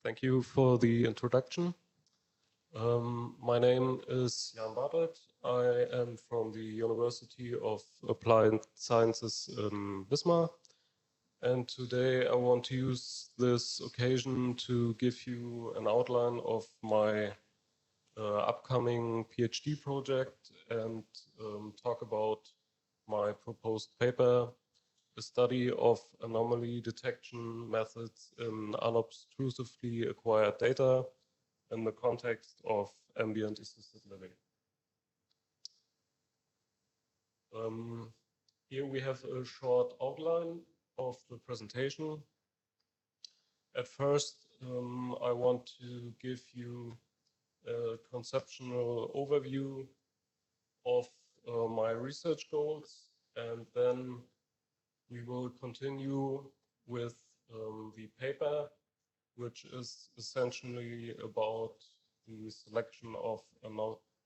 Thank you for the introduction. My name is Jan Bartelt. I am from the University of Applied Sciences in Wismar. And today I want to use this occasion to give you an outline of my upcoming PhD project and talk about my proposed paper, a study of anomaly detection methods in unobtrusively acquired data in the context of ambient assisted living. Here we have a short outline of the presentation. At first, I want to give you a conceptual overview of my research goals, and then we will continue with the paper, which is essentially about the selection of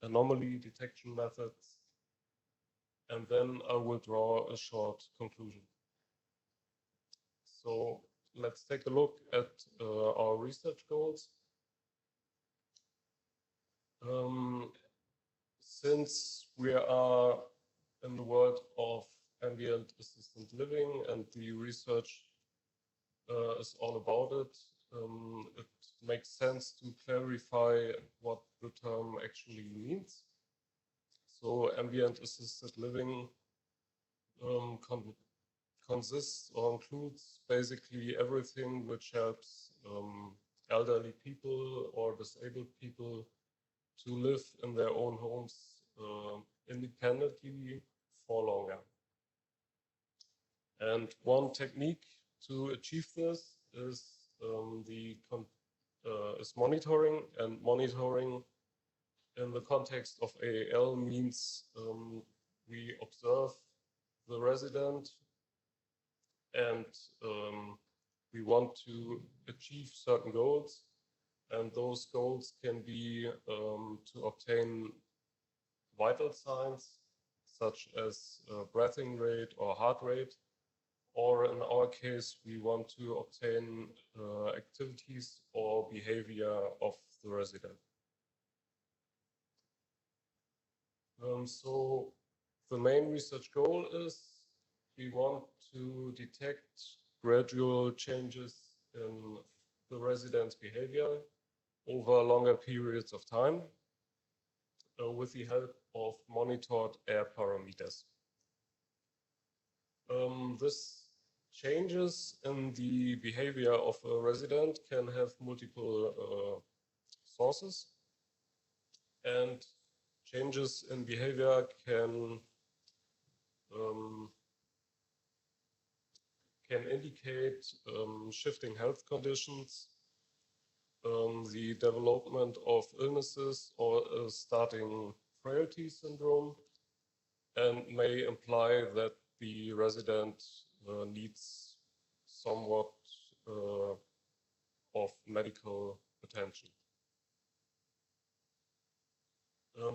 anomaly detection methods. And then I will draw a short conclusion. So let's take a look at our research goals. Since we are in the world of ambient assisted living and the research is all about it, it makes sense to clarify what the term actually means. So ambient assisted living consists or includes basically everything which helps elderly people or disabled people to live in their own homes independently for longer. And one technique to achieve this is monitoring, and monitoring in the context of AAL means we observe the resident and we want to achieve certain goals, and those goals can be to obtain vital signs such as breathing rate or heart rate, or in our case, we want to obtain activities or behavior of the resident. So the main research goal is we want to detect gradual changes in the resident's behavior over longer periods of time with the help of monitored air parameters. This changes in the behavior of a resident can have multiple sources, and changes in behavior can indicate shifting health conditions, the development of illnesses or starting frailty syndrome, and may imply that the resident needs somewhat of medical attention.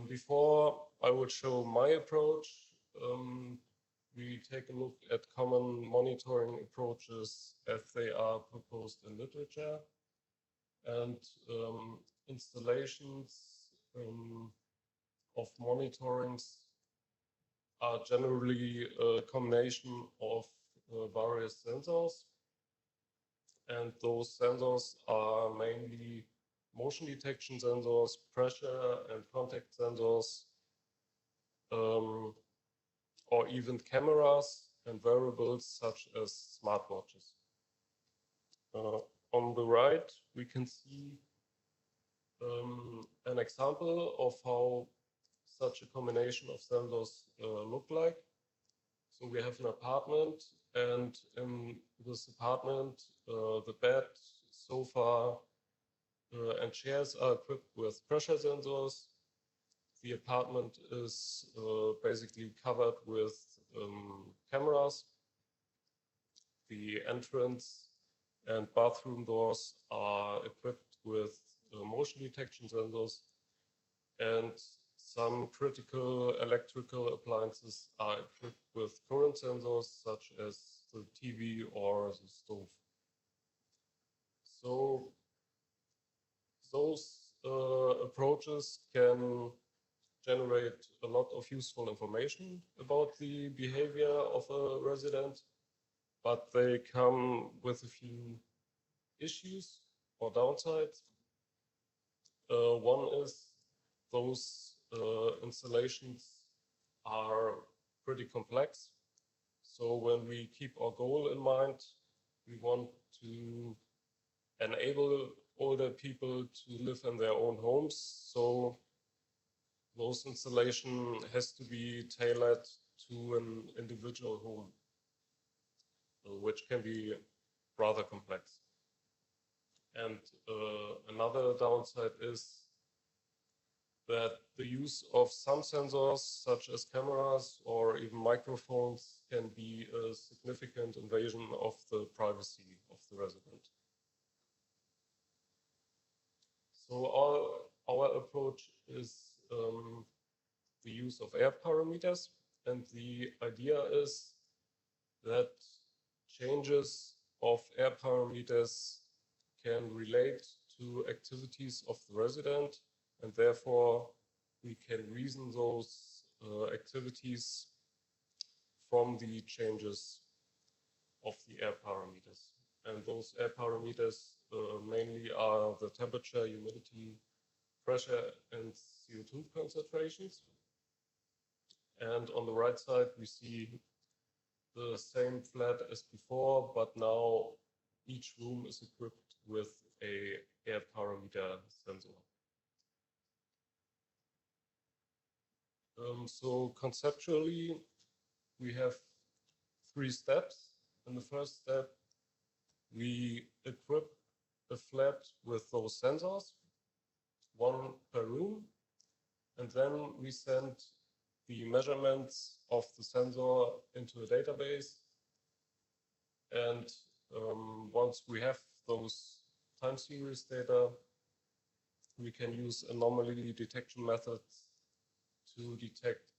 Before I will show my approach, we take a look at common monitoring approaches as they are proposed in literature. And installations of monitorings are generally a combination of various sensors. And those sensors are mainly motion detection sensors, pressure and contact sensors, or even cameras and wearables such as smartwatches. On the right, we can see an example of how such a combination of sensors look like. So we have an apartment, and in this apartment, the bed, sofa, and chairs are equipped with pressure sensors. The apartment is basically covered with cameras. The entrance and bathroom doors are equipped with motion detection sensors, and some critical electrical appliances are equipped with current sensors such as the TV or the stove. So approaches can generate a lot of useful information about the behavior of a resident, but they come with a few issues or downsides. One is those installations are pretty complex. So when we keep our goal in mind, we want to enable older people to live in their own homes. So those installation has to be tailored to an individual home, which can be rather complex. And another downside is that the use of some sensors, such as cameras or even microphones, can be a significant invasion of the privacy of the resident. So our approach is the use of air parameters, and the idea is that changes of air parameters can relate to activities of the resident, and therefore we can reason those activities from the changes of the air parameters. And those air parameters mainly are the temperature, humidity, pressure, and CO2 concentrations. And on the right side, we see the same flat as before, but now each room is equipped with a air parameter sensor. So conceptually, we have 3 steps. In the first step, we equip a flat with those sensors, 1 per room, and then we send the measurements of the sensor into a database. And once we have those time series data, we can use anomaly detection methods to detect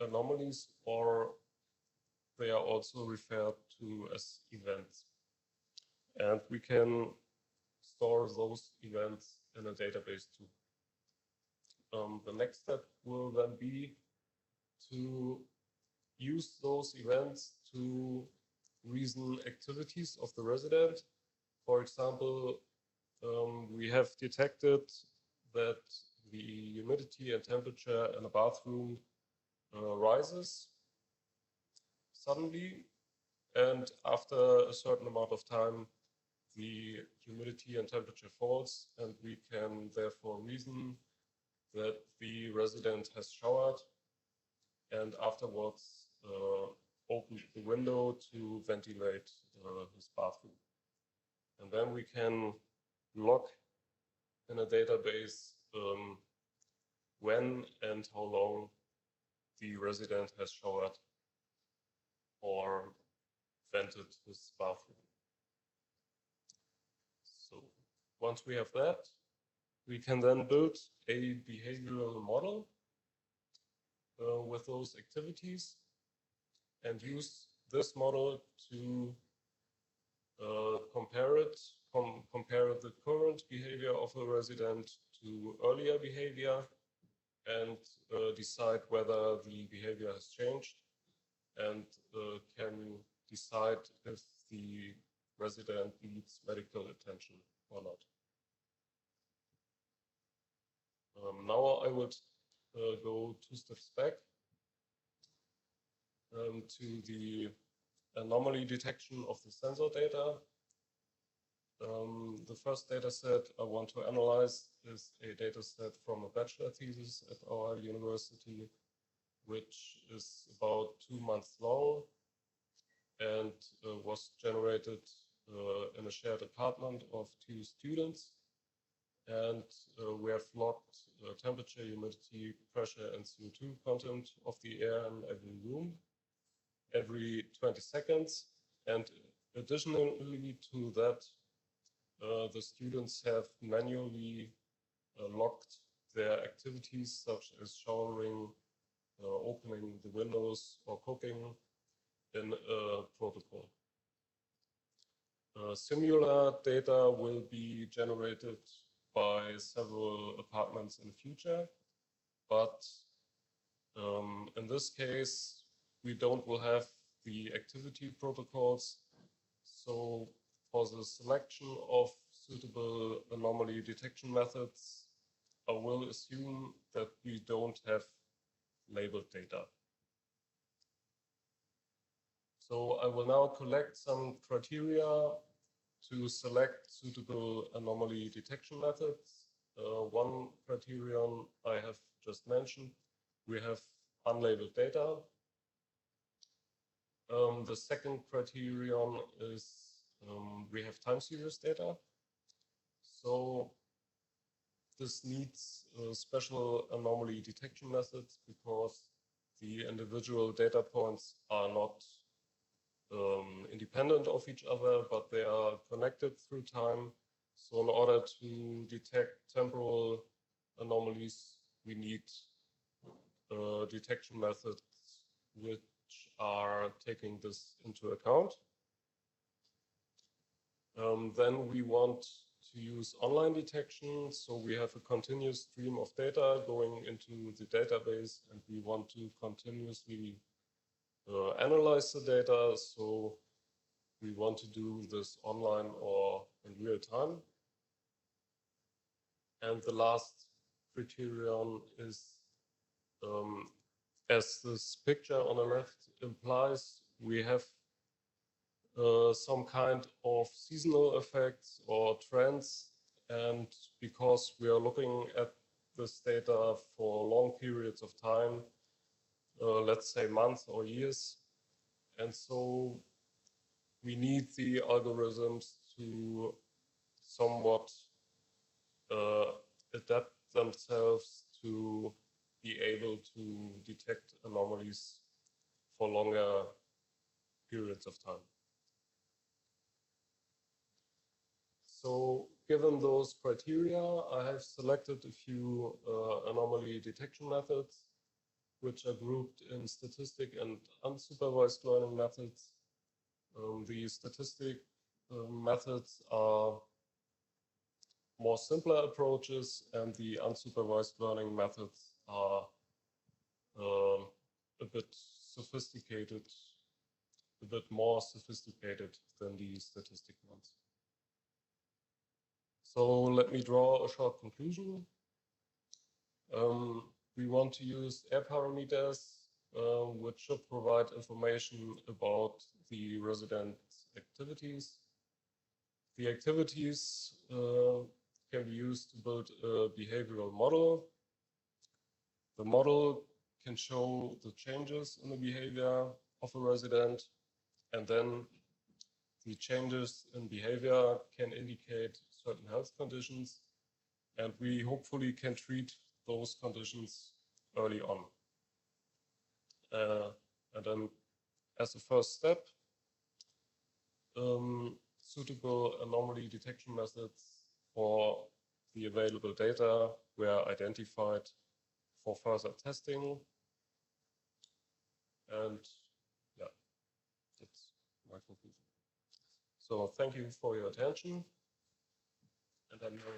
anomalies, or they are also referred to as events. And we can store those events in a database too. The next step will then be to use those events to reason activities of the resident. For example, we have detected that the humidity and temperature in a bathroom rises suddenly, and after a certain amount of time, the humidity and temperature falls, and we can therefore reason that the resident has showered and afterwards opened the window to ventilate his bathroom. And then we can log in a database when and how long the resident has showered or vented his bathroom. So once we have that, we can then build a behavioral model with those activities and use this model to compare the current behavior of a resident to earlier behavior and decide whether the behavior has changed, and can decide if the resident needs medical attention or not. Now I would go 2 steps back to the anomaly detection of the sensor data. The first data set I want to analyze is a data set from a bachelor thesis at our university, which is about 2 months long and was generated in a shared apartment of 2 students. And we have logged temperature, humidity, pressure, and CO2 content of the air in every room every 20 seconds. And additionally to that, the students have manually logged their activities such as showering, opening the windows, or cooking in a protocol. Similar data will be generated by several apartments in the future. But in this case, we will have the activity protocols. So for the selection of suitable anomaly detection methods, I will assume that we don't have labeled data. So I will now collect some criteria to select suitable anomaly detection methods. One criterion I have just mentioned, we have unlabeled data. The second criterion is we have time series data. So this needs special anomaly detection methods because the individual data points are not independent of each other, but they are connected through time. So in order to detect temporal anomalies, we need detection methods which are taking this into account. Then we want to use online detection. So we have a continuous stream of data going into the database, and we want to continuously analyze the data. So we want to do this online or in real time. And the last criterion is, as this picture on the left implies, we have some kind of seasonal effects or trends. And because we are looking at this data for long periods of time, let's say months or years, and so we need the algorithms to somewhat adapt themselves to be able to detect anomalies for longer periods of time. So given those criteria, I have selected a few anomaly detection methods, which are grouped in statistic and unsupervised learning methods. The statistic methods are more simpler approaches, and the unsupervised learning methods are a bit sophisticated, a bit more sophisticated than the statistic ones. So let me draw a short conclusion. We want to use air parameters, which should provide information about the resident activities. The activities can be used to build a behavioral model. The model can show the changes in the behavior of a resident, and then the changes in behavior can indicate certain health conditions, and we hopefully can treat those conditions early on. And then as a first step, suitable anomaly detection methods for the available data were identified for further testing. And yeah, that's my conclusion. So thank you for your attention. And I'm now